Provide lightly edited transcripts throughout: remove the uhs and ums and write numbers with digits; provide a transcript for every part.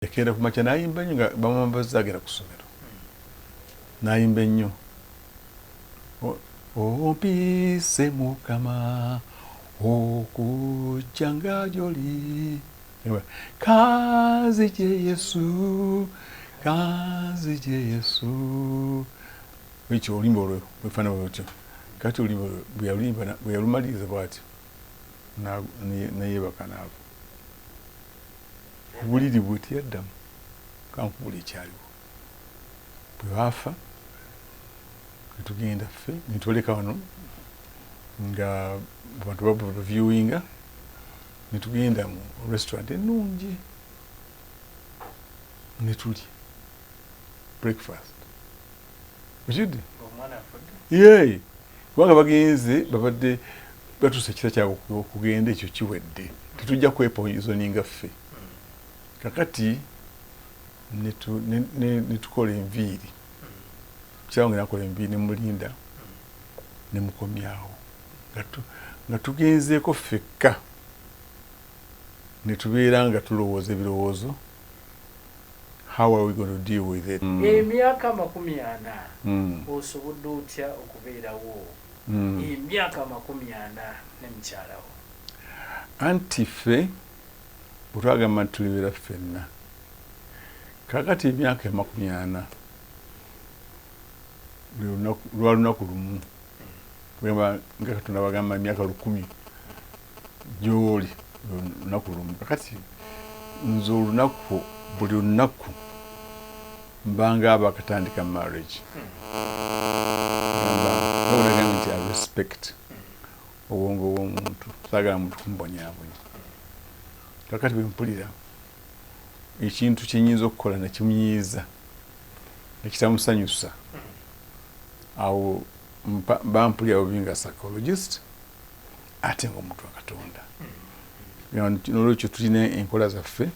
Yakenda ku makya nayimba nnyo nga bamwambaza agenda ku ssomero. Nayimba nnyo. Ompise Mukama okujja nga gy'oli. Kanzigye Yesu, kanzigye Yesu. Ekyo oluyimba olwo bwefaanana bw'otyo. Kati oluyimba bwe yalumaliriza bw'atyo neyeebaka naabo. Obuliri bwe teyaddamu kankubula ekyaliwo. Bwe baafa ne tugenda ffe ne twoleka wano nga abantu baviewinga ne tugenda mu restaurant ennungi ne tulya breakfast. Ojudde? Yee! Kubanga bagenze babadde batuusa ekisa kyabwe okugenda ekyo kiwedde. Tetujja kwepoizoninga ffe. Kakati ne tukola enviiri. Kyange nakola enviiri ne mulinda ne mukomyawo. Nga tugenzeeko ffekka ne tubeera nga tulowooza ebirowoozo. How are we going to deal with it? Emyaka 40 osobodde otya okubeerawo? Emyaka 40 ne mukyalawo. Anti ffe bwe twagamba nti tulibeera ffenna. Kakati emyaka 40 lwa lunaku lumu. Kugamba nga Katonda bagamba emyaka 1000 gy'oli lunaku lumu. Kakati nze olunaku buli lunaku mbanga abakatandika marriage. Nogamba nti I respect obwongo bw'omuntu. Saagala muntu kumbonyaabonya. Kakati bwe mpulira ekintu kye nnyinza okukola ne kimunyiiza ne kitamusanyusa, awo bampulira bubi nga psychologist ate ng'omuntu wa Katonda. N'olwekyo tulina enkola zaffe.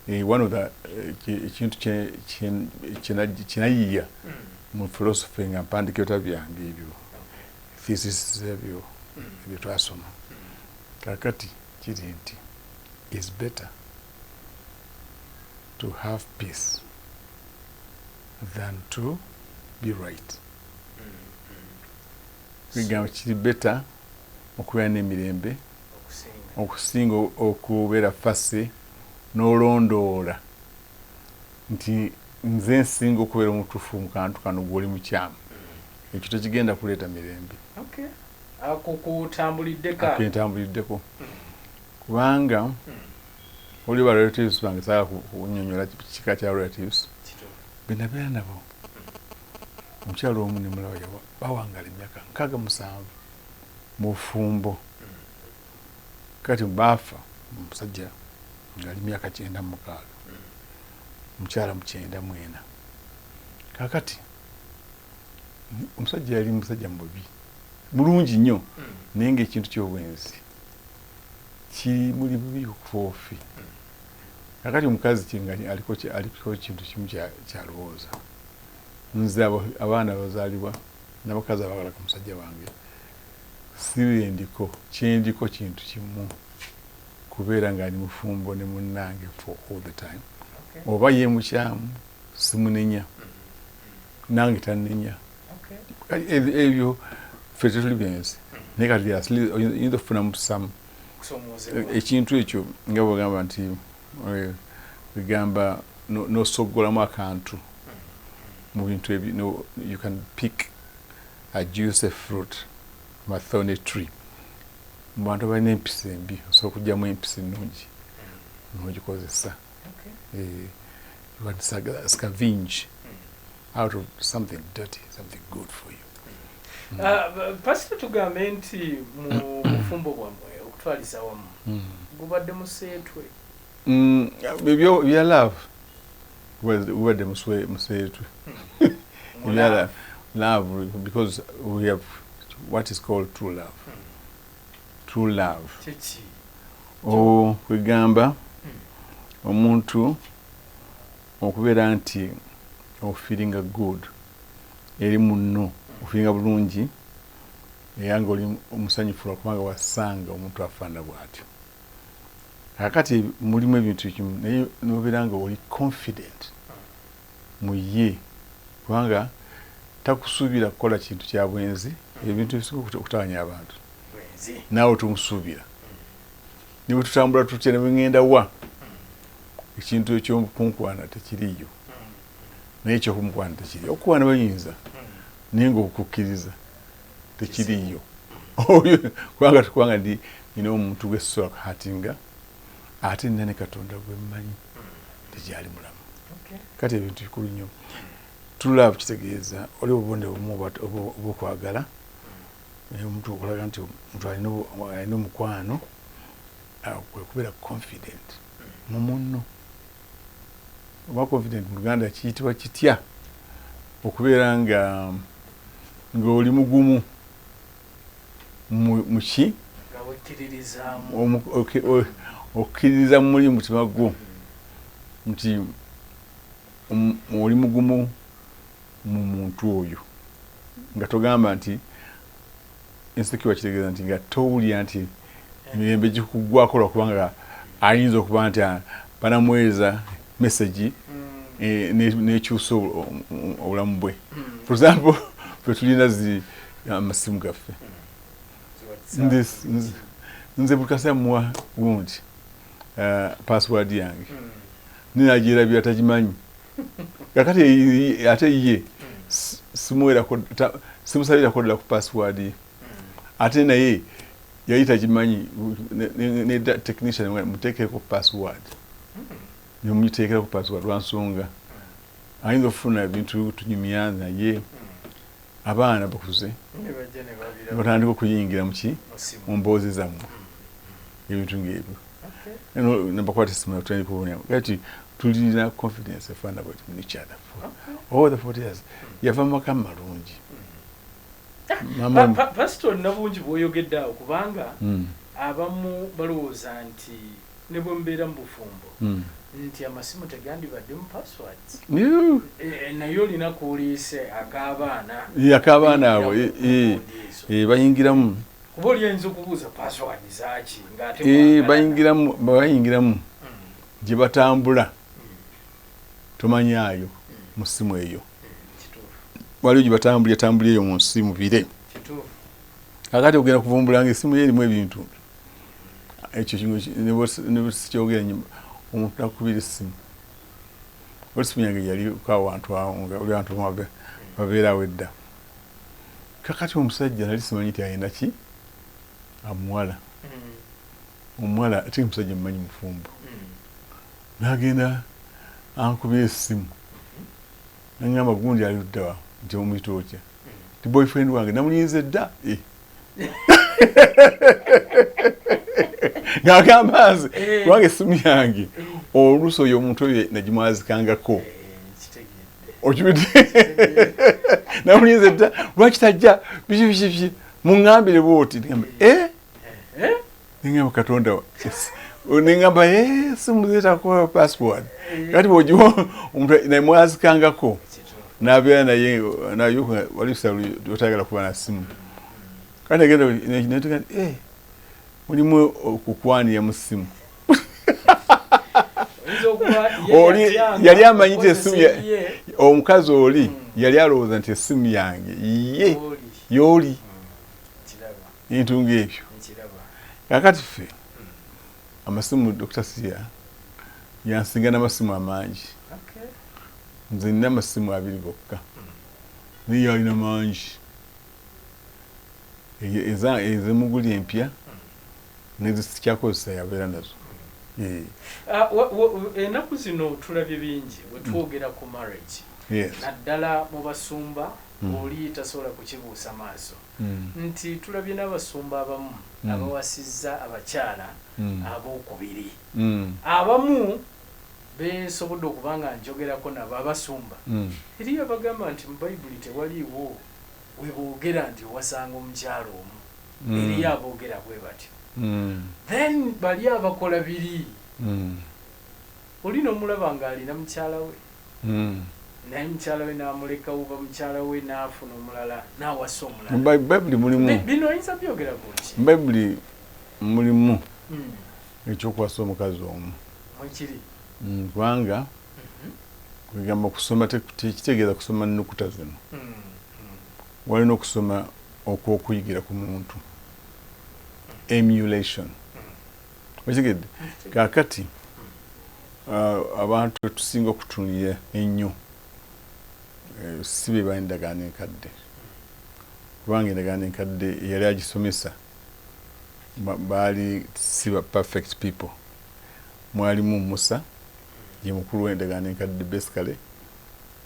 One of the ekintu kyenayiiya mu philosophy nga mpandika ebitabo byange ebyo thesis ebyo twasoma. Kakati kiri nti it's better to have peace than to be right. Kwegamba kiri better okubeera n'emirembe okusinga okubeera fase n'olondoola nti nze nsinga okubeera omutuufu mu kantu kano gw'oli mukyamu. Ekyo tekigenda kuleeta mirembe. Ako kutambuliddeko. Kubanga oli ba relatives bange saala kunnyonnyola kika kya relatives benabeera nabo. Omukyalo omu ne mulaba bawangala emyaka 67 mu bufumbo. Kati baafa omusajja ng'ali myaka 96, omukyala mu 94. Kakati omusajja yali musajja mubi mulungi nnyo naye ng'ekintu ky'obwenzi kiri muli bubi okufoofi. Kakati omukazi kinga aliko ekintu kimu kyalowooza. Nze abaana bazaalibwa n'abakazi abagala ku musajja wange sirendiko kyendiko kintu kimu kubeera ng'ali mufumbo ne munnange for all the time. Oba ye mukyamu simunenya nange tannenya. Ebyo ffe tetuli byenzi naye kati oyinza okufunamu samu ekintu ekyo nga bwegamba nti wegamba n'osoggolamu akantu mu bintu ebyo. You can pick a juicy fruit from a thorny tree. Mu bantu abalina empisa embi osobola okugyamu empisa ennungi n'ogikozesa. You can scavenge out of something dirty, something good for you. Pastor tugambe nti mu bufumbo bwammwe okutwaliza wamu gubadde museetwe. Bya love gubadde museetwe. Love because we have what is called true love. True love. Kwegamba omuntu okubeera nti ofeelinga good eri munno ofeelinga bulungi era nga oli omusanyufu lwakubanga wasanga omuntu afaana bw'atyo. kakati mulimu ebintu kimu naye nobeera nga oli confident mu ye kubanga takusuubira kukola kintu kya bwenzi ebintu ebisobola okutawanya abantu naawe tumusuubira ne bwe tutambula tutya ne bwe ŋŋenda wa ekintu ekyokunkwana tekiriyo naye ekyokumukwano tekiriyo okukwana bayinza naye ngaokukkiriza tekiriyo kubanga nina omuntu gwesobola kuhatinga ate nina ne Katonda gwe mmanyi tekyali mulamu kati ebintu bikulu nnyo tulaba kitegeeza oli obubonde obumu obwokwagala naye omuntu okulaga nti omuntu alina omukwano kwekubeera confident mu munno oba confident mu Luganda kiyitibwa kitya okubeera ng'oli mugumu muki okkiririza muli mutima gwo nti oli mugumu mu muntu oyo nga togamba nti insecure kitegeeza nti nga towulira nti emirembe gikugwako lwakubanga ayinza okuba nti banamuweereza message n'ekyusa obulamu bwe. For example, ffe tulina amasimu gaffe nze buli kaseera muwa gundi password yange ninagyerabira tagimanyi kakati ate ye simusabirako ddala ku password ye ate naye yali tagimanyi ne technician muteekeko password nemuyiteekera ku password lwansonga ayinza okufuna ebintu tunyumya naye abaana bakuze batandika okuyingira muki mu mboozi zammwe ebintu ng'ebyo nabakwata esimu tutandika kati tulina confidence efanda bweti mu each other all the 40 years yava mu maka malungi. Pastor nabungi bw'oyogedde awo kubanga abamu balowooza nti ne bwe mbeera mu bufumbo nti amasimu tegandibadde mu passwords naye olina kuuliise ak'abaana abo bayingiramu kuba oli ayinza okubuuza password zaaki ng'ate bayingiramu gye batambula tomanyaayo mu ssimu eyo waliwo gye batambulira eyo mu nsi mubire kakati ogenda kuvumbula nga essimu ye erimu ebintu ekyo ne sikyogera omuntu nakubira essimu essimu yange yali kawantu awo nga oli bantu babeerawo edda kakati omusajja nali simanyi nti ayina ki omuwala ate omusajja mumanyi mufumbo n'agenda ankubira essimu nangamba gundi ali luddawa nti omuyita otya ti boyfriend wange namulinze dda ng'agamba nze kubanga essimu yange oluusi oyo omuntu oyo nagimwazikangako okibidde namulinze dda lwaki tajja biki muŋŋambire bwoti nengamba Katonda nengamba essimu zeetakuwa password kati bwogiwa omuntu namwazikangako n'abeera naye waliusa otayagala kuba na ssimu kandi agenda mulimu okukwanira mu ssimu yali amanyi nti essimu omukazi oli yali alowooza nti essimu yange ye yooli entunga ebyo kakati ffe amasimu Dr. Sia yansinga n'amasimu amangi nze nina amasimu 2 gokka naye yalina mangi ezemuguli empya nezikyakozesa yabeera nazo. Ennaku zino tulabye bingi bwe twogera ku marriage naddala mu basumba oli tasobola kukibuusa maaso nti tulabye n'abasumba abamu abawasizza abakyala abookubiri abamu besobodde okuba nga njogerako nabo abasumba eriyo abagamba nti mu Bayibuli tewaliiwo we boogera nti owasanga omukyalo omu eriyo aboogera bwe batyo then bali abakola biri olina omulaba ng'alina mukyala we naye mukyala we n'amulekawo ba mukyala we n'afuna omulala n'awasa omulala Bayibuli mulimu bino oyinza byogera buki Bayibuli mulimu ekyokwasa omukazi omu mwekiri kubanga kwegamba kusoma tekitegeeza kusoma nnukuta zino walina okusoma okwokuyigira ku muntu emulation okigedde kakati abantu tusinga okutunira ennyo si be balina endagaano enkadde kubanga endagaano enkadde yali agisomesa baali si ba perfect people mwalimu Musa ye mukulu w'endagaano enkadde basically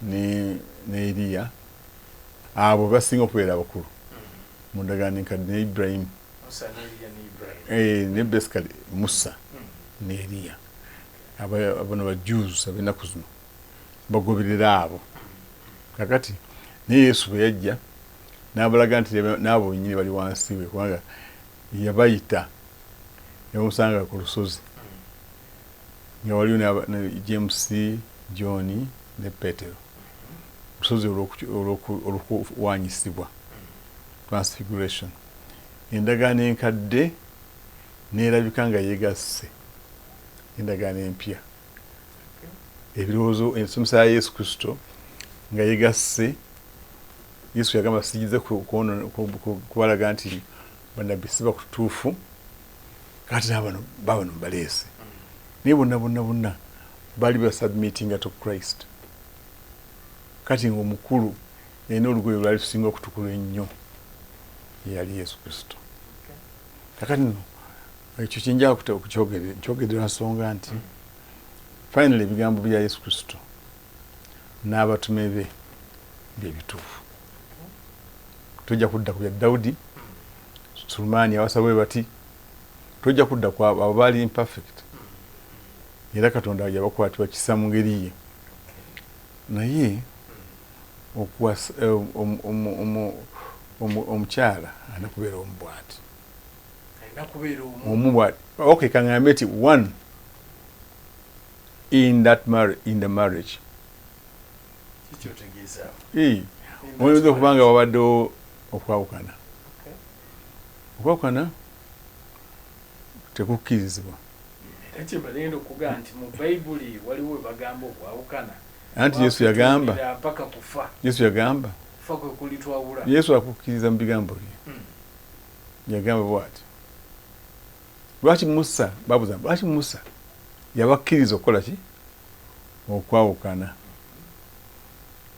ne Eliya abo basinga okubeera abakulu mu ndagaano enkadde ne Ibrahim ne basically Musa ne Eliya abano ba Jews ab'ennaku zino bagoberera abo kakati ne Yesu bwe yajja n'abalaga nti n'abo nyini bali wansi we kubanga yabayita yamusanga ku lusozi nga waliwo ne James, John ne Petero lusozi olw'okuwanyisibwa transfiguration endagaano enkadde neerabika nga yeegasse endagaano empya ebirowoozo ensomesa ya Yesu Kristo nga yeegasse Yesu yagamba sigize kubalaga nti bannabbi si bakutuufu kati babano mbaleese naye bonna baali basubmitinga to Christ kati ng'omukulu yalina olugoye lwali tusinga okutukula ennyo yali Yesu Kristo kakati nno ekyo kyenjala nkyogedera nsonga nti finally ebigambo bya Yesu Kristo n'abatume be byebituufu tojja kudda ku bya Dawudi Sulemaani awasa bwe bati tojja kudda ku abo baali imperfect era Katonda yabakwatibwa kisa mu ngeri ye naye omukyala alina kubeera omu bw'ati omu bw'ati okay kaŋŋambe nti one in the marriage oyinza okuba nga wabaddewo okwawukana tekukkirizibwa ekyebalenda okugaa nti mu Bayibuli waliwo bagamba okwawukana anti Yesu yagamba kufa kwe kulitwawula Yesu akukkiriza mu bigambo bye yagamba bw'ati lwaki Musa yabakkiriza okukola ki okwawukana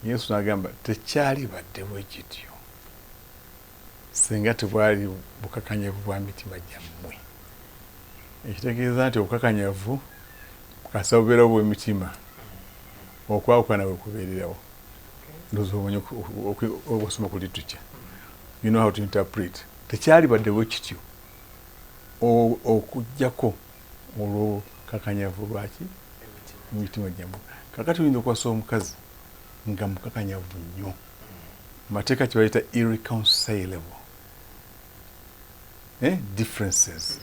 Yesu n'agamba tekyali baddewo ekityo singa tebwali bukakanyavu bwa mitima gyammwe ekitegeeza nti obukakanyavu kasa bubeerawo bw'emitima okwawukana bwe kubeererawo ndowooza omanyi okusoma ku liturgy you know how to interpret tekyali baddewo kityo okujjako olw'okakanyavu lwaki mu mitima gyammwe kakati oyinza okuwasa omukazi nga mukakanyavu nnyo mateeka kye bayita irreconcilable differences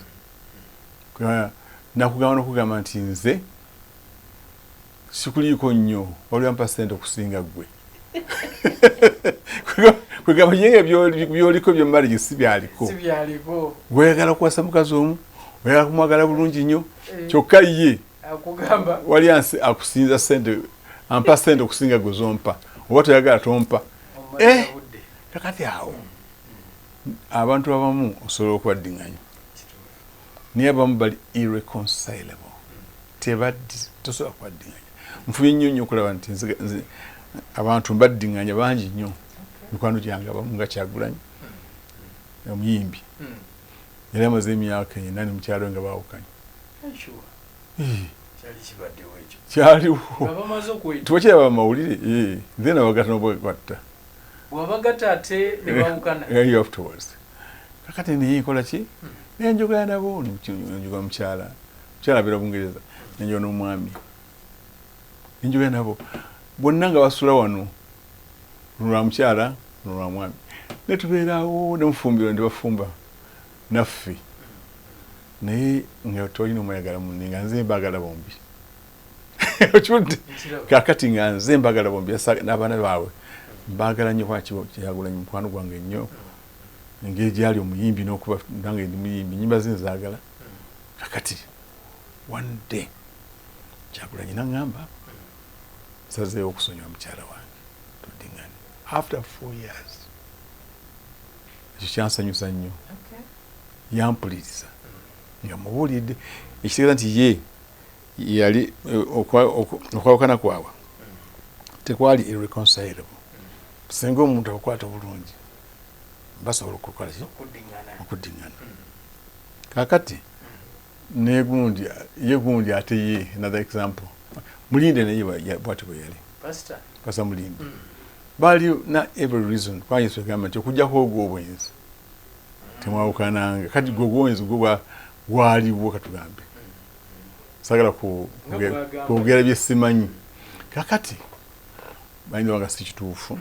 nakugamba n'okugamba nti nze sikuliiko nnyo olwampa ssente okusinga ggwe kwegamba yenga byoliko byomarigi si byaliko weyagala okuwasa mukazi omu oyagala kumwagala bulungi nnyo kyokka ye wali akusinza ssente ampa ssente okusinga gwe zompa oba toyagala tompa kakati awo abantu abamu osobola okubaddiŋŋanya naye abamu bali irreconcilable tosobola kubaddiŋŋanya nfubye nnyo okulaba nti abantu mbaddiŋŋanya bangi nnyo mikwano gyange abamu nga Kyagulanyi omuyimbi yali amaze emyaka 4 mukyalo nga baawukanye kyaliwo tewakiraba mawulire then abagata nobwekwatta wabagata ate ne bawukana afterwards kakati naye nkola ki nenjogera nabo nenjogera mukyala abeera Bungereza nenjogera n'omwami nenjogera nabo bonna nga basula wano luno lwa mukyala luno lwa mwami netubeerawo nemufumbiro ndibafumba naffe naye nga tolina omwayagala munne nga nze mbagala bombi okibudde kakati nga nze mbagala bombi n'abaana baabwe mbagala nnyo Kyagulanyi mukwano gwange nnyo engeri gyali omuyimbi n'okuba nange ndi muyimbi nyimba zine zaagala kakati one day Kyagulanyi n'aŋŋamba nsazeewo okusonyiwa mukyala wange tuddiŋŋane after 4 years. Ekyo kyansanyusa nnyo. Yampuliriza nga mubuulidde ekitegeeza nti ye yali okwawukana kwabwe tekwali irreconcilable. Singa omuntu akwata obulungi basobola okukola ki okuddiŋŋana. Kaakati ye gundi ate ye another example Mulinde naye bw'ati bwe yali Pastor Mulinde bali na every reason kwa Yesu agamba nti okujjako ogwo obwenzi temwawukananga kati gwe obwenzi gwo gwaliwo katugambe sagala kwogera bye simanyi. Kakati bayinza wanga si kituufu.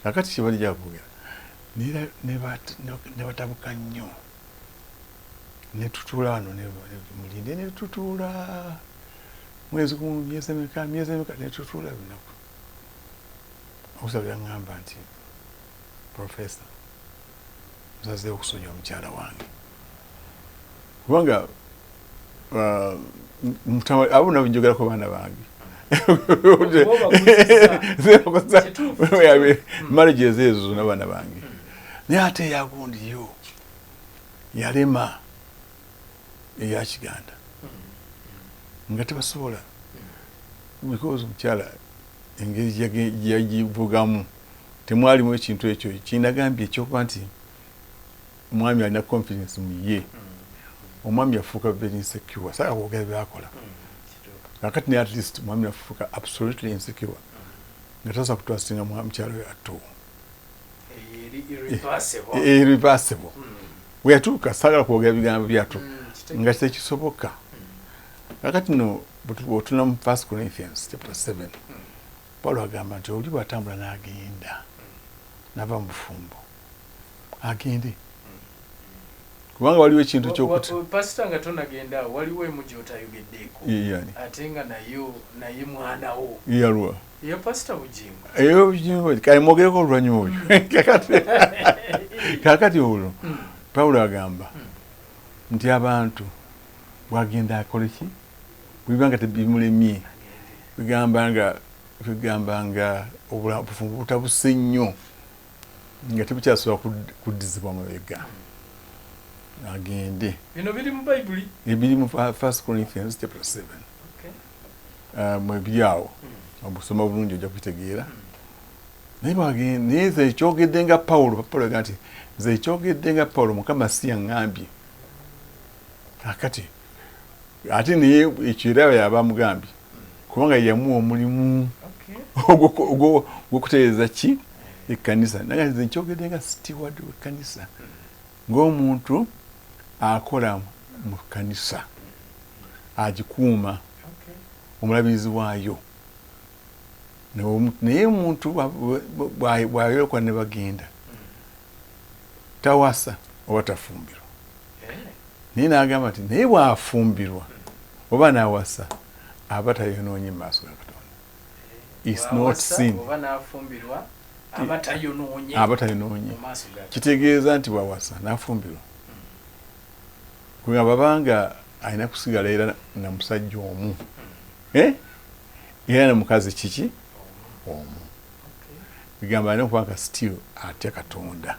Kakati kye bali gyakwogera ne batabuka nnyo ne tutuula wano ne Mulinde ne tutuula mwezi gumu myezi emeka ne tutuula lunaku. Okusaba yaŋŋamba nti Professor nsazeewo okusonyiwa mukyala wange kubanga abo nabo njogerako baana bange marriages ezo n'abaana bange naye ate yagundiyo yalema eya Kiganda nga tebasobola because omukyala engeri yagivugamu temwalimu ekintu ekyo kinagambye ekyokuba nti omwami alina confidence mu ye. Omwami yafuuka very insecure saka kwogera byakola kakati ne at least omwami yafuuka absolutely insecure nga tasobola kutwasinga mukyala we atto irreversible weyatuuka sagala kwogera bigambo byatto nga tekisoboka. Kakati no bw'otuna mu 1 Corinthians chapter 7 Paulo agamba nti oli bw'atambula n'agenda n'ava mu bufumbo agende kubanga waliwo ekintu ekyokuti pasita nga tonagenda waliwo emu gy'otayogeddeeko ate nga naye mwanawo yalwa ye pasita Bugingo eyo Bugingo kale mwogereko oluvannyuma oyo kakati olwo Paulo agamba nti abantu bwagenda akole ki bwibanga tebimulemye bigamba nga obufumbo butabuse nnyo nga tebukyasobola kuddizibwa mabega agende. Bino biri mu Bayibuli ebiri mu 1 Corinthians chapter 7 mwe biri awo obusoma bulungi ojja kubitegeera naye bwagenda naye nze ekyogedde nga Paulo agamba nti nze ekyogedde nga Paulo Mukama si yaŋŋambye kakati ate naye ekyo era yabamugambye kubanga yamuwa omulimu ogw'okutereeza ki ekkanisa naye nze nkyogedde nga steward w'ekkanisa ng'omuntu akola mu kkanisa agikuuma omulabirizi waayo naye omuntu bw'ayolekwa ne bagenda tawasa oba tafumbirwa naye n'agamba nti naye bw'afumbirwa oba n'awasa aba tayonoonye mu maaso ga Katonda. It's not sin. Aba tayonoonye kitegeeza nti bw'awasa n'afumbirwa kugamba babanga alina kusigala era na musajja omu era na mukazi kiki omu bigamba alina okuba nga still atya Katonda.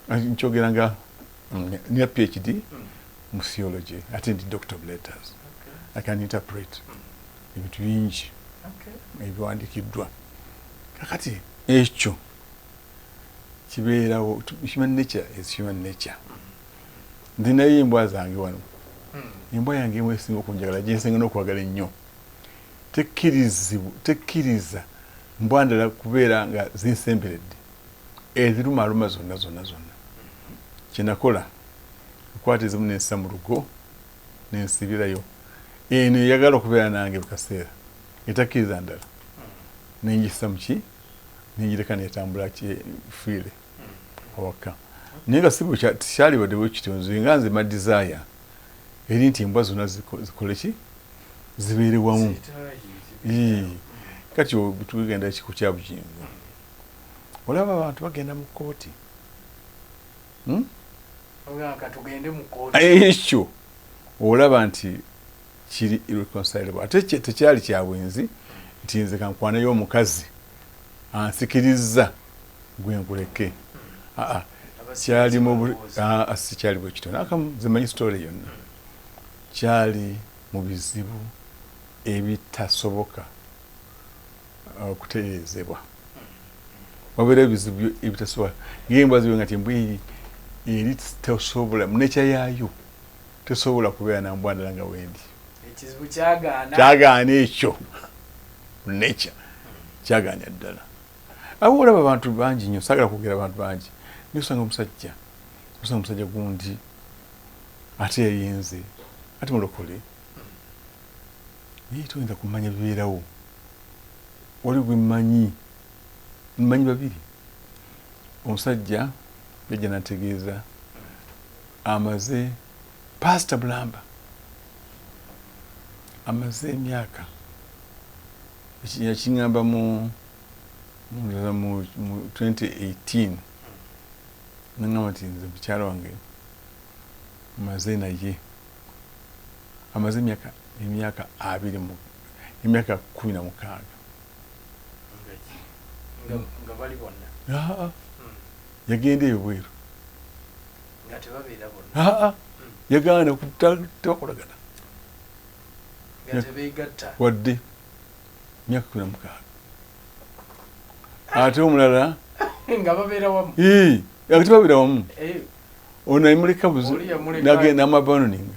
Nkyogera nga nina PhD mu theology ate ndi doctor of letters. I can interpret ebintu bingi ebiwandiikiddwa kakati ekyo kibeerawo. Human nature is human nature. Ndinayo embwa zange wano embwa yange emu esinga okunjagala gyensinga n'okwagala ennyo tekkiriza mbwa ndala kubeera nga zinsemberedde ezirumaaluma zonna kyenakola okwata ezimu nensa mu lugo nensibirayo eno eyagala okubeera nange bukaseera etakkiriza ndala nenjisa muki nenjireka netambula fiire awaka naye nga sibu tikyalibadde bwe kityo nze nga nze madizaya eri nti embwa zonna zikole ki zibeere wamu. Kati tugenda ekiku kya Bugingo olaba abantu bagenda mu kkooti ekyo olaba nti kiri irreconcilable. Ate tekyali kya bwenzi nti nze kankwaneyo omukazi ansikiriza gwe nkuleke. Kyali mu sikyali bwe kityo. Zimanyi story yonna. Kyali mu bizibu ebitasoboka okutereezebwa. Wabera ebizibu ebitasobola. Ng'embwa ziwe nga tembwiri eri tesobola mu nature yaayo tesobola kubeera na mbwa ndala nga wendi. Ekizibu kyagaana ekyo mu nature kyagaana ddala. Abo olaba abantu bangi nnyo, saagala kwogera abantu bangi. Nikusanga omusajja gundi ate yayenze ate mulokole naye toyinza kumanya bibeerawo. Oli gwe mmanyi babiri. Omusajja yajja nategeeza amaze Pastor Bulamba amaze emyaka yakiŋŋamba mu 2018 nangamba nti nze mukyala wange maze naye amaze emyaka 16 nga bali bonna yagenda eyo bweru nga tebabeera bonna yagaana tebakolagana nga tebeegatta wadde emyaka 16 ate omulala nga babeera wamu nga tebabeera wamu ono yamuleka buzi nagenda amabanoning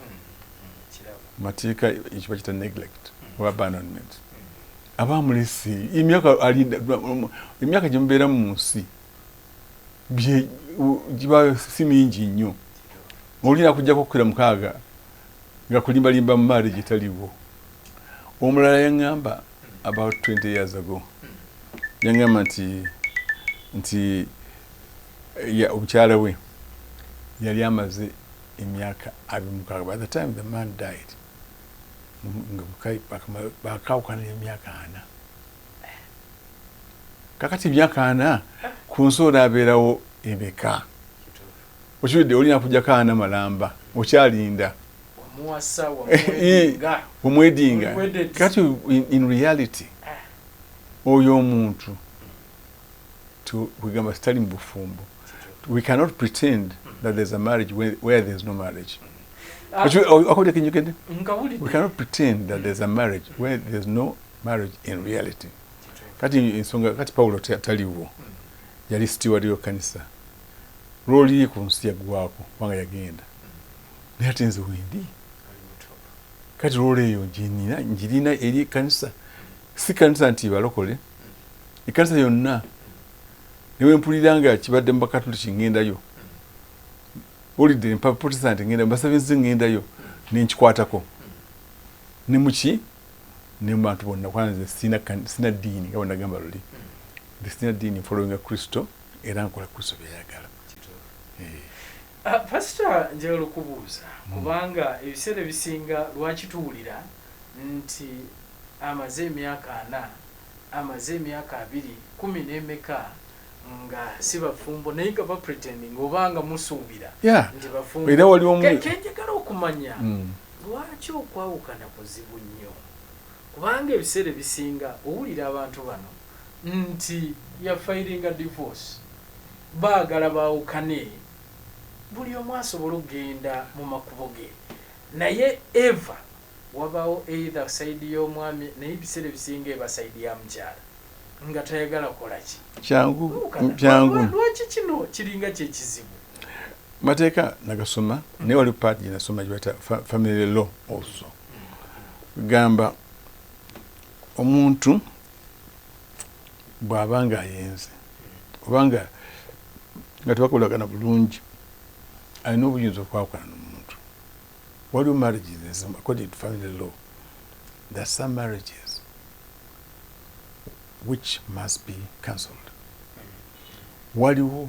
mateeka ekiba kita neglect oba abandonment abamulesi emyaka gyemubeera mu nsi giba si mingi nnyo. Olina kujjako kukkira 6 nga kulimbalimba mu marriage etaliwo. Omulala yaŋŋamba about 20 years ago yaŋŋamba nti omukyala we yali amaze emyaka 26. By the time the man died bakawukana emyaka 4. Kakati emyaka 4 ku nsi olaabeerawo emeka. Okiwedde olina kujjako 4 malamba okyalinda omwedinga. Kati in reality oyo omuntu wegamba sitali mu bufumbo. We cannot pretend that there's a marriage where there's no marriage. We cannot pretend that there's a marriage where there's no marriage in reality. Kati Paulo taliwo yali steward y'ekkanisa. Lwoli ku nsi yaggwako kubanga yagenda. Naye ate nze wendi. Kati lwoli eyo njirina eri ekkanisa. Si kkanisa nti balokole. Ekkanisa yonna newe mpulira nga kibadde mu bakatoliki ngendayo. Olidde mpa Protestant ngenda mbasabinze ngendayo nenkikwatako. Ne muki ne mu bantu bonna kwanze sina ddiini nga bwennagamba luli. Sina ddiini following Kristo era nkola Kristo byayagala. Pastor njagala okubuuza kubanga ebiseera bisinga lwaki tuwulira nti amaze emyaka 4 amaze emyaka 20 n'emeka nga si bafumbo naye nga bapretending obanga musuubira nti bafumbo. Era waliwo kenjagala okumanya lwaki okwawukana kuzibu nnyo kubanga ebiseera bisinga owulira abantu bano nti yafairinga divorce baagala baawukane buli omu asobola okugenda mu makubo ge naye eva wabaawo either side y'omwami naye ebiseera bisinga eba side ya mukyala nga tayagala kolaki kyangu lwaki kino kiringa kyekizibu. Mateeka nagasoma naye wali part gyenasoma gibata family law also gamba omuntu bw'abanga ayenze obanga nga tebakolagana bulungi alina obuyinza okwawukana n'omuntu. Waliwo marriages according to family law there are some marriages which must be cancelled. Waliwo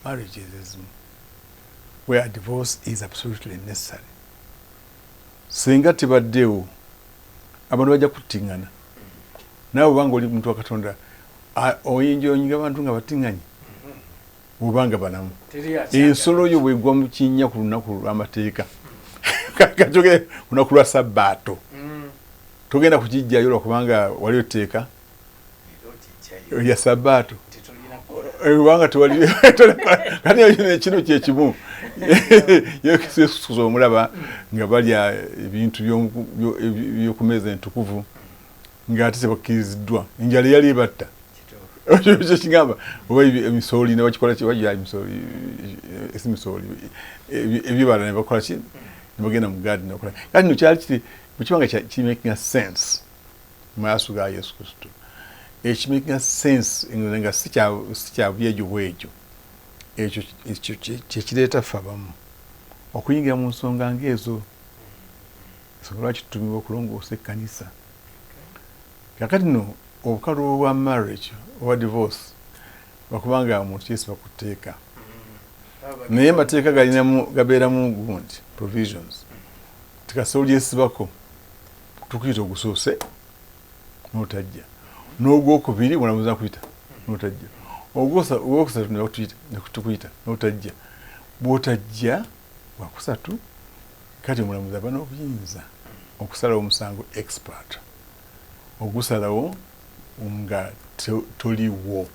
marriages where a divorce is absolutely necessary. Singa tebaddewo abantu bajja kuttingana. Nawe obanga oli muntu wa Katonda oyinja onyinga abantu nga battinganye obanga banamu. Ensolo yo bwegwa mu kinnya ku lunaku lw'amateeka kajoge lunaku lwa Sabbaato togenda kukijjayo lwakubanga wali oteeka ya Sabato kubanga tewali kati kino kyekimu yesu omulaba nga balya ebintu byokumeza entukuvu ng'ate tebakkiriziddwa enjala yali ebatta kyekigamba oba emisooli ne bakikola kibajja emisooli ebibala ne bakola ki ne bagenda mu gaadi nebakola kati no kyali kiri mukibanga kimakinga sense mu maaso ga Yesu Kristo ekimakinga sense nga si kyabuyejjo bwekyo ekyo kyekireeta ffe abamu okuyingira mu nsonga ng'ezo lwaki tutumibwa okulongoosa ekkanisa kakati no obukalu obwa marriage oba divorce bakubanga omuntu yesu bakuteeka naye amateeka gabeeramu gundi provisions tikasobola yesibako tukuyita ogusoose n'otajja n'ogwokubiri mulamuza kuyita n'otajja ogwokusatu netukuyita n'otajja bw'otajja wakusatu kati omulamuzi aba n'obuyinza okusalawo omusango expert ogusalawo nga toliwo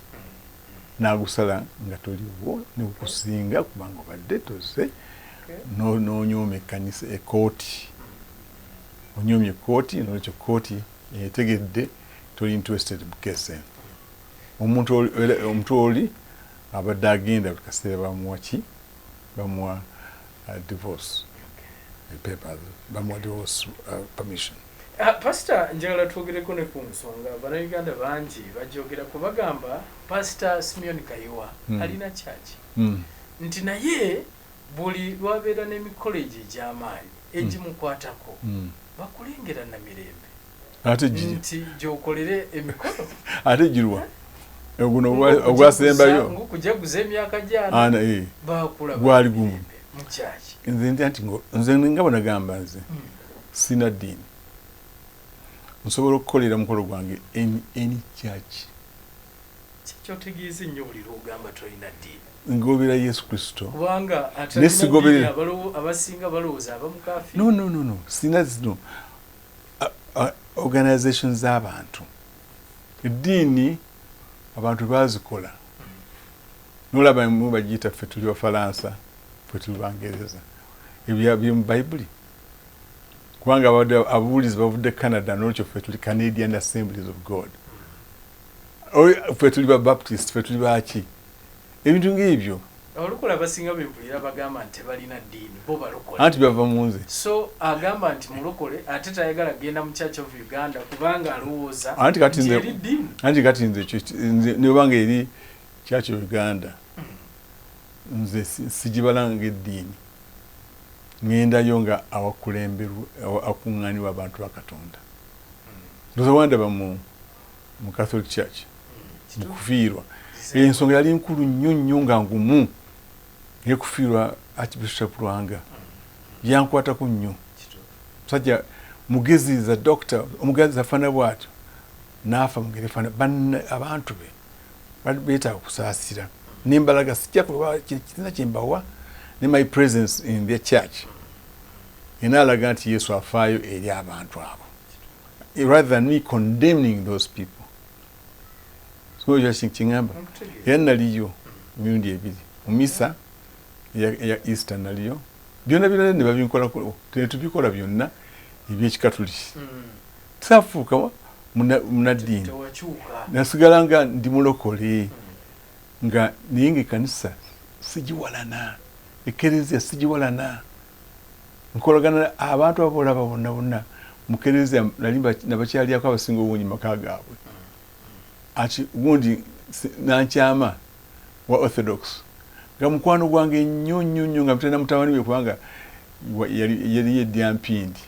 n'agusala nga toliwo nekukusinga kubanga obadde toze n'onyooma ekkanisa ekooti onyoomye ekooti nolwekyo kooti etegedde toli interested mu keesi eno omuntu oli abadde agenda buli kaseera bamuwa divorce papers bamuwa divorce permission. Pastor njagala twogereko ne ku nsonga bannayuganda bangi bajogera kubagamba Pastor Simeon Kayiwa alina church nti naye buli lwabeera n'emikoleji egy'amaanyi egimukwatako bakulengera na mirembe ate nti gyokolere emikolo ate girwa guno ogwasembayo ngukujaguza emyaka gyana bakula gwali gumu mu church nze nga bwenagamba nze sina ddiini nsobola okukolera mukolo gwange any church kyotegeeza nnyo buli lwogamba tolina ddiini ngobera Yesu Kristo kubanga nesigobera abasinga balowooza abamukafi no sina zino organizations z'abantu eddiini abantu bazikola nolaba mu bagiyita ffe tuli Bafalansa ffe tuli Bangereza ebyo mu Bayibuli kubanga ababuulizi bavudde Canada nolwekyo ffe tuli Canadian Assemblies of God ffe tuli Baptist ffe tuli baki ebintu ng'ebyo olukola abasinga bempulira bagamba nti balina ddiini bo balokole anti bava mu nze so agamba nti mulokole ate tayagala genda mu Church of Uganda kubanga alowooza anti kati nze nebanga eri Church of Uganda nze sigibalanga eddiini ngendayo nga awakulemberwa akuŋŋaanirwa abantu ba Katonda ndoza wandaba mu Catholic Church mu kufiirwa ensonga yali nkulu nnyo nga ngumu yekufiirwa Archbishop Lwanga yankwatako nnyo musajja mugezi za doctor omugazi afana bwatyo n'afa mugere fana abantu be beetaaga okusaasira nembalaga sijja kuba kirina kyembawa ne my presence in their church enalaga nti Yesu afaayo eri abantu abo rather than me condemning those people. So you think chingamba yanaliyo mirundi ebiri omisa ya Easter naliyo byonna byonna ne babinkola ko tubikola byonna ebyekikatoliki tafuuka munaddiini nasigala nga ndi mulokole nga niyinga kanisa sigiwalana ekereziya sigiwalana nkolagana abantu abolaba bonna mu kereziya nalimba nabakyaliyako abasinga obungi maka gaabwe ati gundi nankyama wa Orthodox nga mukwano gwange nnyo nga mutenda mutabani we kubanga yali yedya mpindi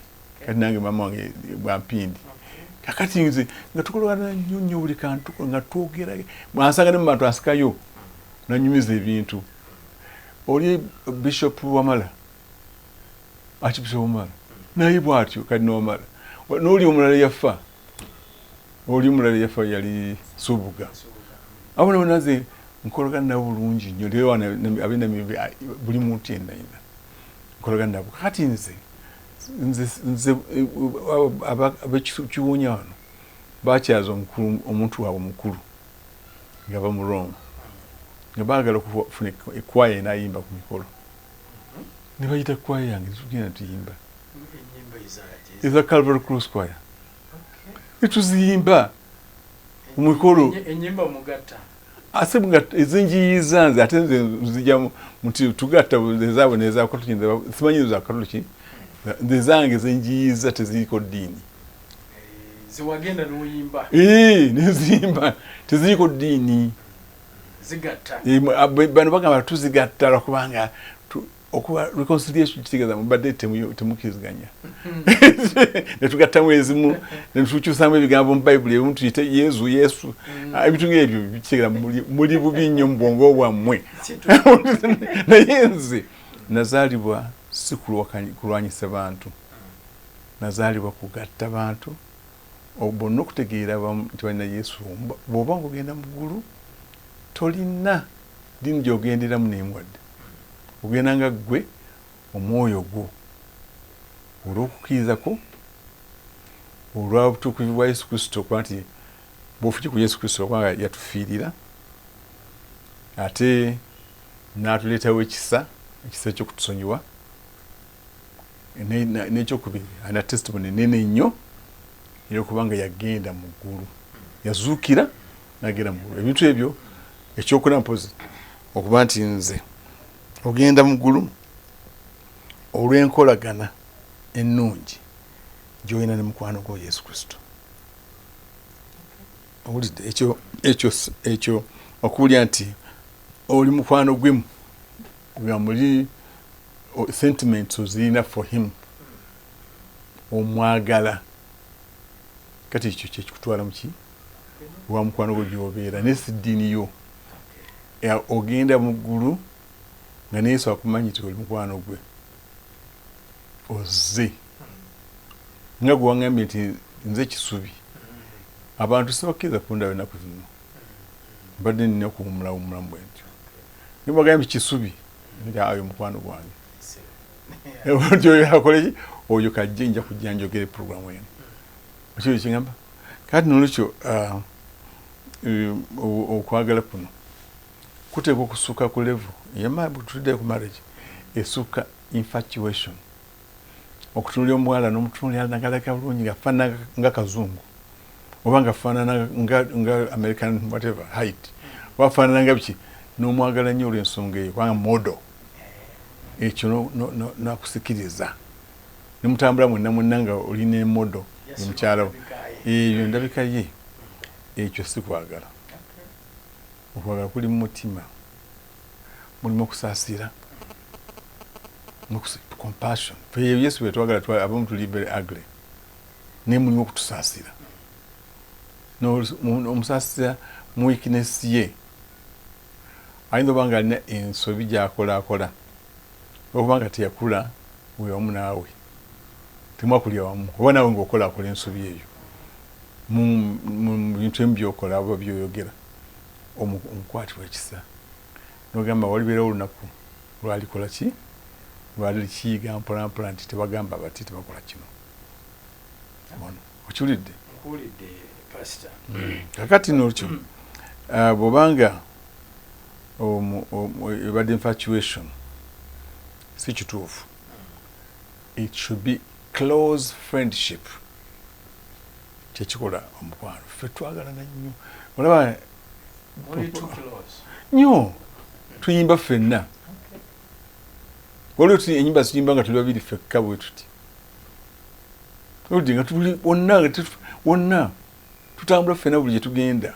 kati nange mama wange bwa mpindi kakati nze nga tukolagana nnyo buli kantu nga twogera mwansanga ne mu bantu asikayo nanyumiza ebintu oli Bishop Wamala Archbishop Wamala naye bwatyo kati n'Omala n'oli omulala yafa oli omulala yafa yali Subuga abo nabo naze nkolagana nabo bulungi nnyo leero abenda buli muntu yenna nkolagana nabo kati nze nze abekiwunya wano bakyaza omuntu waabwe mukulu nga bamulongo nga baagala okufuna ekwaya enayimba ku mikolo ne bayita kwaya yange tugenda tuyimba eza Calvary Cross Choir netuziyimba ku mikolo enyimba mugatta ase ezinjiyiza nze ate nzija muti tugatta ezaabwe nezakatuliki simanyi zakatuliki zange zenjiyiza teziriko ddiini ziwagenda n'oyimba neziyimba teziriko ddiini zigatta bano bagamba tuzigatta lwakubanga okuba reconciliation kitegeeza mubadde temukiriziganya netugattamu ezimu netukyusamu ebigambo mu bayibuli ebimu tuyite yesu ebintu ng'ebyo bikitegeeza muli bubi nnyo mu bwongo bwammwe naye nze nazaalibwa si kulwanyisa bantu nazaalibwa kugatta bantu bonna okutegeera nti balina yesu bw'oba ng'ogenda mu ggulu tolina ddiini gy'ogenderamu n'emwadde ogenda nga ggwe omwoyo gwo olw'okukkiriza ko olwa butukuvu bwa Yesu Kristo kuba nti bw'ofukye ku Yesu Kristo kubanga yatufiirira ate n'atuleetawo ekisa ekyokutusonyiwa n'ekyokubiri ana testimony nene nnyo ey'okubanga yagenda mu ggulu yazuukira n'agenda mu ggulu ebintu ebyo ekyokuna mpozi okuba nti nze ogenda mu ggulu olw'enkolagana ennungi gy'olina ne mukwano gwo Yesu Kristo owulidde ekyo okuwulya nti oli mukwano gwemu nga muli sentiments ozirina for him omwagala kati ekyo kyekikutwala muki wa mukwano gwo gy'obeera nesi ddiini yo ogenda mu ggulu nga ne Yesu akumanyi ti oli mukwano gwe ozze nga gwe waŋŋambye nti nze kisubi abantu sibakkiriza kundaba ennaku zino mbadde nina okuwumulawumulamu bwe ntyo ne bagambye kisubi nti ayo mukwano gwange nti oyo akoleki oyo kajje nja kujja njogere puroguramu eno ekyo kyeŋŋamba kati nolwekyo okwagala kuno kuteekwa okusukka ku level tutudde ku marriage esukka infatuation okutunulya omuwala n'omutunulya nagalaka bulungi ngafaanana nga kazungu oba ngafaanana nga American whatever height oba afaanana nga biki n'omwagala nnyo olw'ensonga eyo kubanga modo ekyo nakusikiriza nemutambula mwenna nga olina emodo omukyala ebyo ndabika ye ekyo si kwagala okwagala kuli mu mutima mulimu okusaasira compassion Yesu bwe twagala abamu tuli very ugly naye mulimu okutusaasira omusaasira mu weakness ye ayinza oba nga alina ensobi gy'akolaakola okubanga teyakula wewamu naawe temwakulya wamu oba naawe ng'okolaakola ensobi eyo mu bintu emu byokola oba byoyogera omukwatibwa ekisa nogamba walibeerawo olunaku lwalikola ki lwali kiyiga mpolampola nti tebagamba bati tebakola kino okiwulidde kakati nolkyo bw'obanga ebadde infatuation si kituufu it should be close friendship kyekikola omukwano ffe twagalana nnyo olaba nnyo tuyimba ffenna waliwo enyimba zituyimba nga tuli babiri ffekka bwe tuti oludde nga tuli wonna tutambula ffenna buli gye tugenda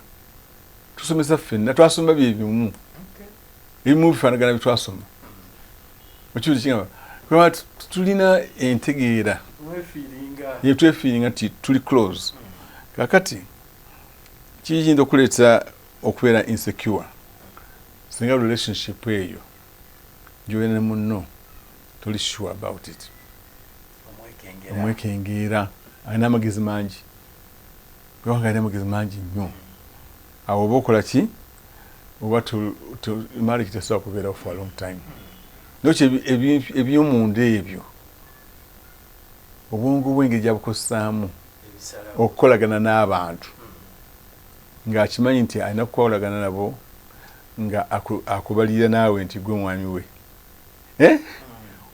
tusomesa ffenna twasoma byebimu ebimu bifaanagana bye twasoma okiwuli kigamba kuba tulina entegeera yetwefiiringa nti tuli close kakati kiyinza okuleeta okubeera insecure singa relationship eyo gy'olina ne munno toli sure about it omwekengeera alina amagezi mangi kubanga alina amagezi mangi nnyo awo oba okola ki oba marriage tesobola kubeerawo for a long time nokyo ebyomunda ebyo obwongo bwenge jabukozesaamu okukolagana n'abantu ng'akimanyi nti alina kukolagana nabo nga akubalira naawe nti gwe mwami we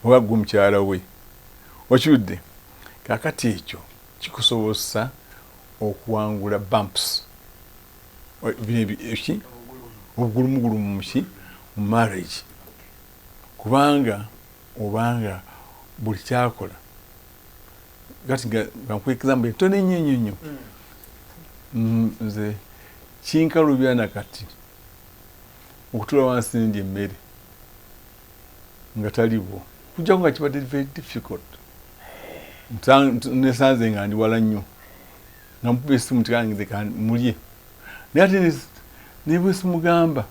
oba gwe mukyala we okiwudde kakati ekyo kikusobosa okuwangula bumps obugulumugulumu mu marriage kubanga obanga buli kyakola kati nga nkuwa example entono ennyo nze kinkalubya nakati okutuula wansi ndya emmere nga taliwo kujjako nga kibadde very difficult nesanze nga ndi wala nnyo nga mukuba essimu tikangize mulye naye ate nebwe simugamba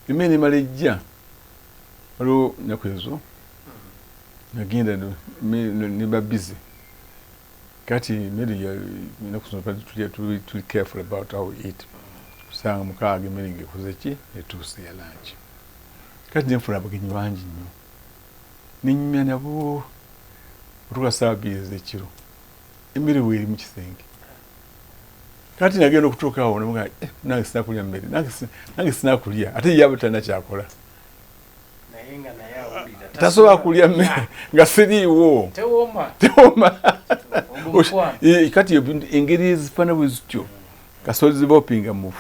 emmere emala ejja waliwo nnaku ezo nagenda neba busy kati emmere ennaku zino tuli careful about how we eat kusanga mukaaga emmere ngaekoze ki etuuse ya langi kati nenfuna abagenyi bangi nnyo nenyumya nabo otuka ssaawa 2 ez'ekiro emmere weeri mu kisenge kati nagenda okutuukawo nemuga nange sinakulya mmere nange sinakulya ate yaba talina kyakola tasobola kulya mmere nga siriiwo tewooma kati engeri ezifana bwe zityo kasozi bopinga mu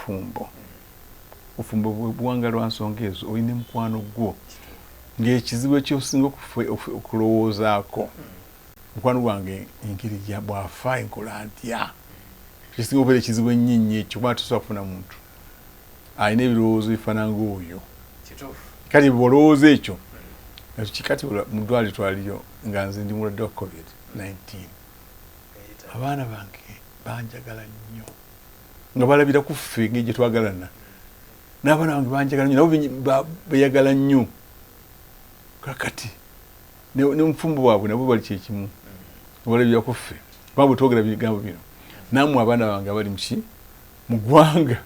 bufumbo buwanga lwa nsonga ezo olina mukwano gwo ng'ekizibu ekyosinga okulowoozaako mukwano gwange engeri bwafa enkola ntya kisinga okubeera ekizibu ennyinyi ekyo kuba tosobola kufuna muntu alina ebirowoozo bifaanana ng'oyo kati bwolowooza ekyo kati mu ddwaliro twaliyo nga nze ndi mulwadde wa COVID-19 abaana bange banjagala nnyo nga balabira ku ffe ng'egye twagalana n'abaana bange banjagala nnyo nabo beyagala nnyo kakati n'omufumbo bwabwe nabo bali kyekimu balabira ku ffe kuba bwe twogera bigambo bino nammwe abaana bange abali muki mu ggwanga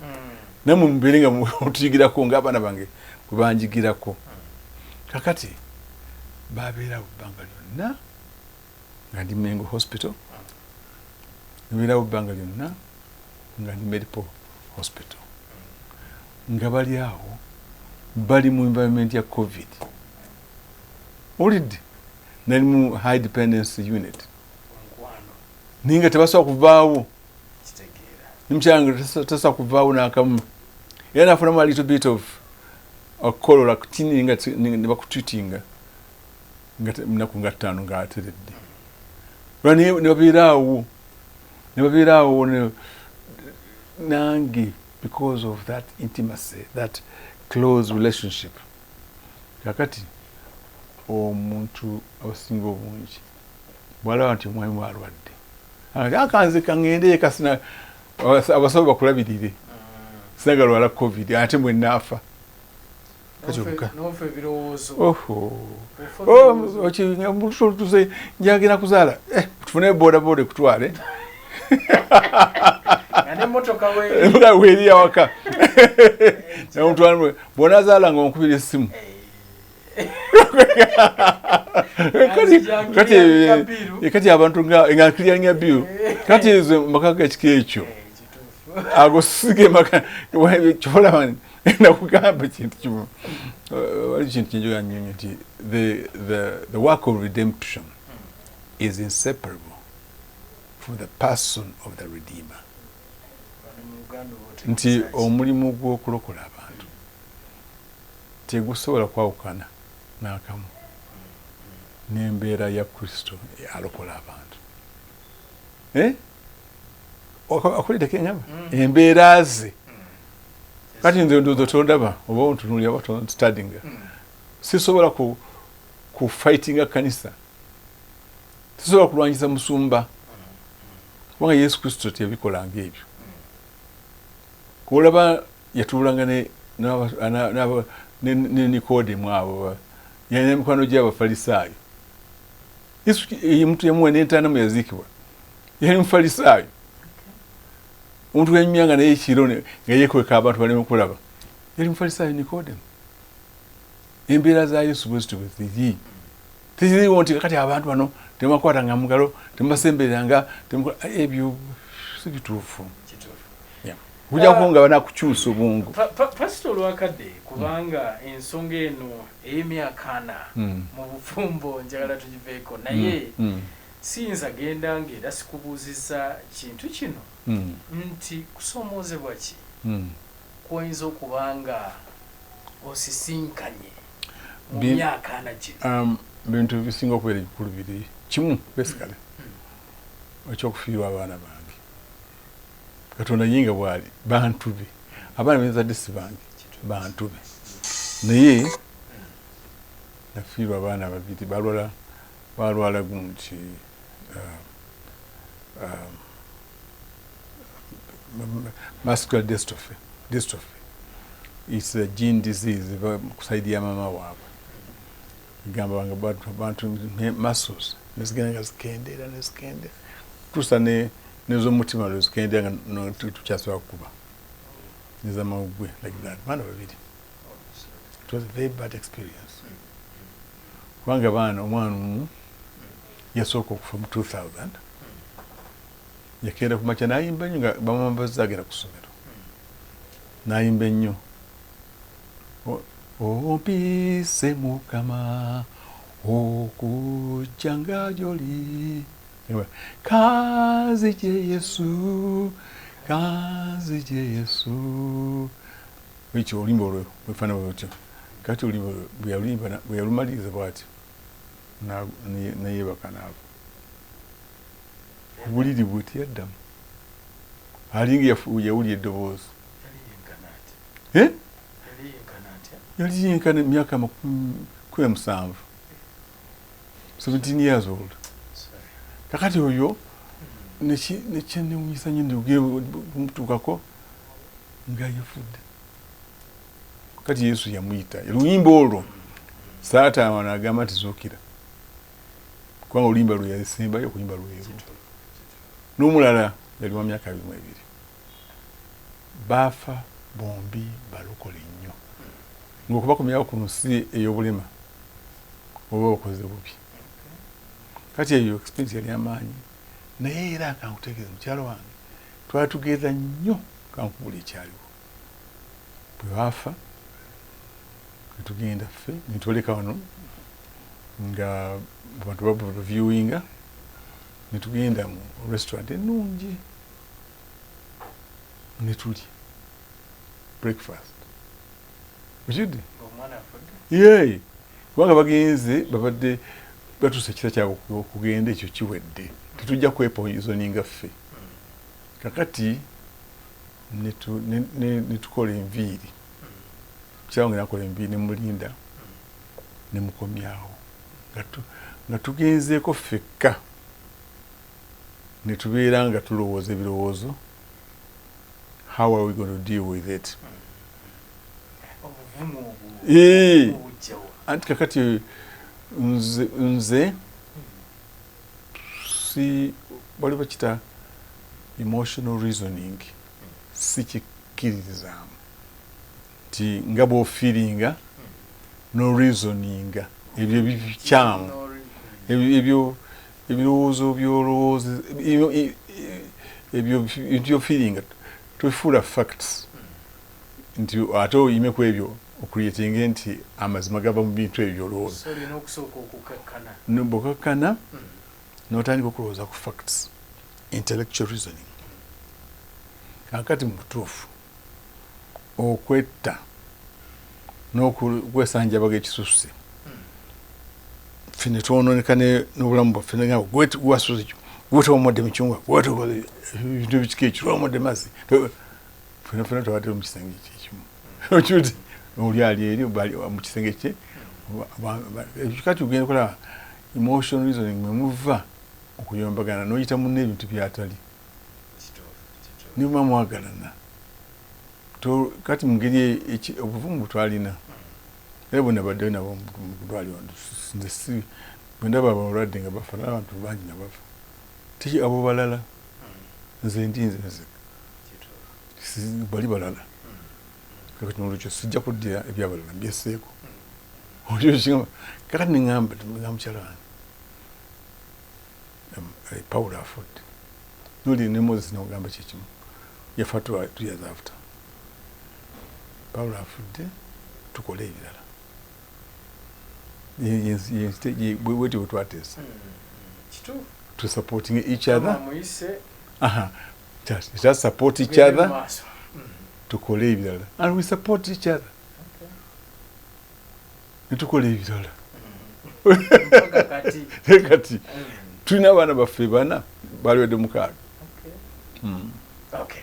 nammwe mubeere nga otuyigirako ng'abaana bange bwe banjigirako kakati babeerawo ebbanga lyonna nga ndi Mengo Hospital nebeerawo ebbanga lyonna nga ndi Medical Hospital nga bali awo bali mu environment ya COVID olidde nali mu high dependency unit naye nga tebasobola kuvaawo nimukyanga tasobola kuvaawo n'akamu era nafunamu a little bit of okukolola kutini nga ne bakutreatinga munaku nga 5 nga ateredde ne babeeraawo nange because of that intimacy, that close relationship. Kakati omuntu abasinga obungi bwalaba nti omwami walwadde akanze kangende kasina abasawo bakulabirire singa lwala COVID ate mwe naafa nofe birowoozo okimutuze njagenda kuzaala tufune bodaboda kutwale weeri awaka bw'onazaala nga onkubira essimu kati abantu nga kirya biru kati ezo maka gakika ekyo ago sige maka kyolaba nakugamba kintu kimu wali kintu kinjoga nnyo nti the work of redemption is inseparable from the person of the Redeemer. Nti omulimu gw'okulokola abantu tegusobola kwawukana n'akamu n'embeera ya Kristo alokola abantu. Akulideko engamba embeera ze kati nze ndowooza tondaba oba ontunuulira oba studyinga sisobola ku fightinga kanisa sisobola kulwanyisa musumba kubanga Yesu Kristo teyabikolanga ebyo. Kulaba yatuulanga ne Nikodemu abo yalina emikwano gy'Abafalisaayo. Yesu omuntu yamuwa n'entaana yaziikibwa yali Mufalisaayo. Omuntu yanyumyanga naye ekiro nga yeekweka abantu baleme okulaba yali Mufalisaayo Nikodemu. Embeera za Yesu bwe zityo bwe ziri tekiriwo nti kati abantu bano temakwatanga mu ngalo temasembereranga ebyo si bituufu kujjako nga banakukyusa obwongo pasita olwakadde kubanga ensonga eno ey'emyaka 4 mu bufumbo njagala tugiveeko naye siyinza genda ng'era sikubuuzizza kintu kino nti kusoomoozebwa ki kwoyinza okuba nga osisinkanye mu myaka 4 gino bintu bisinga okubeera ebikulu biri kimu basically ekyokufiirwa abaana bange katonda yinga bwali bantu be abaana benzadde si bange bantu be naye nafiirwa abaana babiri balwala gunti muscular dystrophy it's a gene disease kusaidia mama waabwe gamba bantu muscles nezigenda nga zikendera tusa nez'omutima lwezikendera nga tukyasobola kukuba nezamawugwe like that baana babiri it was a very bad experience kubanga omwana omu yasooka okufa mu 2000 yakenda ku makya n'ayimba nnyo nga bamwambazza agenda ku ssomero n'ayimba ennyo ompise mukama okujja nga gy'oli kanzigye yesu ekyo oluyimba olwo bwefaanana bwetyo kati oluyimba bwe yalumaliriza bw'atyo nayeebaka naabo obuliri bwe teyaddamu alinga yawulya eddoboozi yali yenkana emyaka 17 17 years old kakati oyo nekyenewunyisa nnyo mutuukako nga yafudde kati yesu yamuyita oluyimba olwo saataano n'agamba nti zuukira kubanga oluyimba lwe yalisembayo okuyimba lweru n'omulala yali wa myaka 22 baafa bombi balokole nnyo ng'okubakomyawo ku nsi ey'obulema oba bakoze bubi kati eyo experience yali amaanyi naye era kankutegeeza mukyalo wange twali tugeeza nnyo kankubula ekyaliwo bwe baafa netugenda ffe netwoleka wano nga abantu baviewinga netugenda mu restaurant ennungi netulya breakfast ukidde ye kubanga bagenze babadde batuusa ekisa kyabwe okugenda ekyo kiwedde tetujja kwepoizoninga ffe kakati netukola enviiri kyawange nakola enviiri nemulinda nemukomyawo nga tugenzeeko ffekka netubeera nga tulowooza ebirowoozo how are we going to deal with it anti kakati nze si bali bakita emotional reasoning si kikkiririzaamu nti nga bw'ofiiringa no reasoninga ebyo bikyamu ebyo ebirowoozo byolowooza ebyo feelinga tofuula facts nti ate oyime ku ebyo okuriyetinga nti amazima gava mu bintu ebyo byolowooza bw'okakkana n'otandika okulowooza ku facts intellectual reasoning kakati mu butuufu okwetta n'okwesanjabaga ekisusse ffe ne twonooneka n'obulamu bwaffe negamba gwasuze ekyo gwetawomodde micungwa ebintu ebikika ekyo lwamodde mazzi fena twawadde mu kisenge kyekimu okyuti oli ali eri mu kisenge kye kati ogenda kola emotional reasoning mwemuva okuyombagana n'oyita munne ebintu byatali niba mwagalana kati mu ngeri obuvumu bwetwalina era bwe nabaddeyo nabo mu kudwaliro nze bwe ndaba abalwadde nga bafa n'abantu bangi nga bafa tiki abo balala nze ndi nze bali balala kakati nolwekyo sijja kuddira ebyabalala mbyeseeko Oyo kinga kaka ningamba mukyala wange. Paul afudde. Noli ne Moses n'ogamba kyekimu. Yafa 2 years after. Paul afudde tukole ebirala. Bwetyo bwetwateesa. To supporting each other. Just support each other. Tukole ebirala. And we support each other. Netukole ebirala. Kati. Tulina abaana baffe bana baliwedde 6. Okay.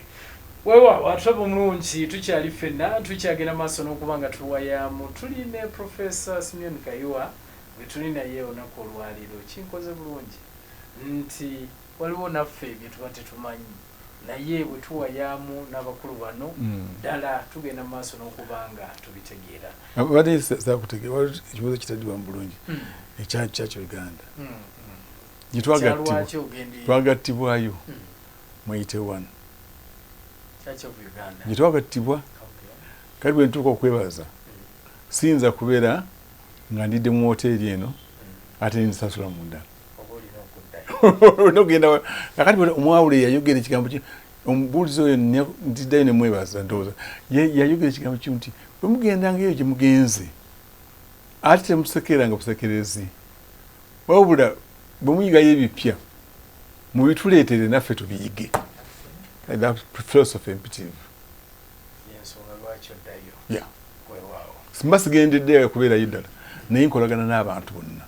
Wewa wataba mulungi tukyali ffenna tukyagenda maaso n'okuba nga tuwayamu tuli ne Professor Simeon Kayiwa bwe tuli naye olunaku olwaliro kinkoze bulungi nti waliwo naffe bye tuba tetumanyi naye bwe tuwayamu n'abakulu bano ddala tugenda maaso n'okuba nga tubitegeera. Abadde saakutegeera ekibuuzo kitaddiwa mu bulungi ekyakyo Uganda gye twagattibwayo mu 81 gye twagattibwa kale bwe ntuuka okwebaza siyinza kubeera nga ndidde mu woteeri eno ate ninsasula munda nogenda akati omwawule yayogera ekigambo omubuulizi oyo ndiddayo ne mwebaza ndowooza yayogera ekigambo kimu nti bwe mugendanga eyo gye mugenze ate temusekeranga busekerezi wabula bwe muyigayo ebipya mubituleetere naffe tubiyige. That philosophy imperative. Yes, yeah. Simba sigendedde kubeera yiddala naye nkolagana n'abantu bonna.